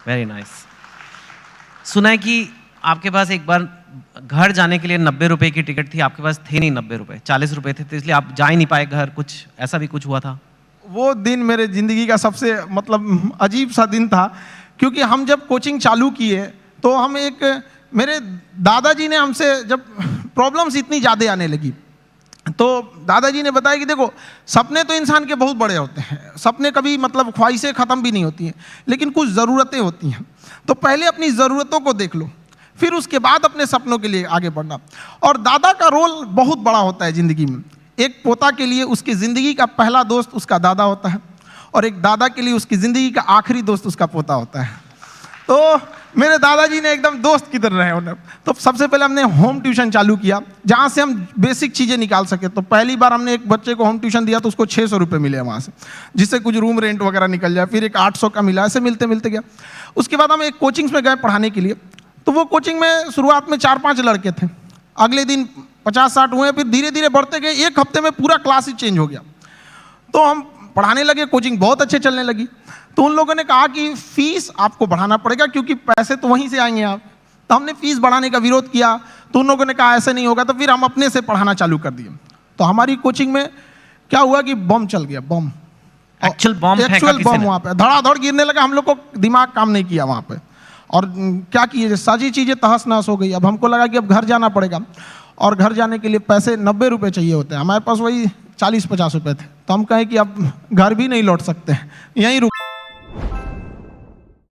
Very nice. सुना है कि आपके पास एक बार घर जाने के लिए 90 रुपए की टिकट थी, आपके पास थे नहीं 90 रुपए, 40 रुपए थे, तो इसलिए आप जा ही नहीं पाए घर, कुछ ऐसा भी कुछ हुआ था? वो दिन मेरे ज़िंदगी का सबसे मतलब अजीब सा दिन था, क्योंकि हम जब कोचिंग चालू किए तो हम मेरे दादाजी ने हमसे जब प्रॉब्लम्स इतनी ज़्यादा आने लगी तो दादाजी ने बताया कि देखो, सपने तो इंसान के बहुत बड़े होते हैं, सपने कभी मतलब ख्वाहिशें ख़त्म भी नहीं होती हैं, लेकिन कुछ ज़रूरतें होती हैं। तो पहले अपनी ज़रूरतों को देख लो, फिर उसके बाद अपने सपनों के लिए आगे बढ़ना। और दादा का रोल बहुत बड़ा होता है ज़िंदगी में। एक पोता के लिए उसकी ज़िंदगी का पहला दोस्त उसका दादा होता है, और एक दादा के लिए उसकी ज़िंदगी का आखिरी दोस्त उसका पोता होता है। तो मेरे दादाजी ने एकदम दोस्त की तरह रहे उन्हें। तो सबसे पहले हमने होम ट्यूशन चालू किया, जहाँ से हम बेसिक चीज़ें निकाल सके। तो पहली बार हमने एक बच्चे को होम ट्यूशन दिया तो उसको 600 रुपये मिले वहाँ से, जिससे कुछ रूम रेंट वगैरह निकल जाए। फिर एक 800 का मिला, ऐसे मिलते मिलते गया। उसके बाद हम एक कोचिंग्स में गए पढ़ाने के लिए। तो वो कोचिंग में शुरुआत में 4-5 लड़के थे, अगले दिन 50-60 हुए, फिर धीरे धीरे बढ़ते गए। एक हफ्ते में पूरा क्लास ही चेंज हो गया। तो हम पढ़ाने लगे, कोचिंग बहुत अच्छे चलने लगी। तो उन लोगों ने कहा कि फीस आपको बढ़ाना पड़ेगा, क्योंकि पैसे तो वहीं से आएंगे आप। तो हमने फीस बढ़ाने का विरोध किया, तो उन लोगों ने कहा ऐसे नहीं होगा। तो फिर हम अपने से पढ़ाना चालू कर दिए। तो हमारी कोचिंग में क्या हुआ कि बम चल गया, बम, एक्चुअल बम वहाँ पे धड़ाधड़ गिरने लगा। हम लोग को दिमाग काम नहीं किया वहाँ पे, और क्या किए, सारी चीज़ें तहस नहस हो गई। अब हमको लगा कि अब घर जाना पड़ेगा, और घर जाने के लिए पैसे 90 रुपये चाहिए होते हैं, हमारे पास वही 40-50 रुपये थे। तो हम कहें कि अब घर भी नहीं लौट सकते, यहीं रुक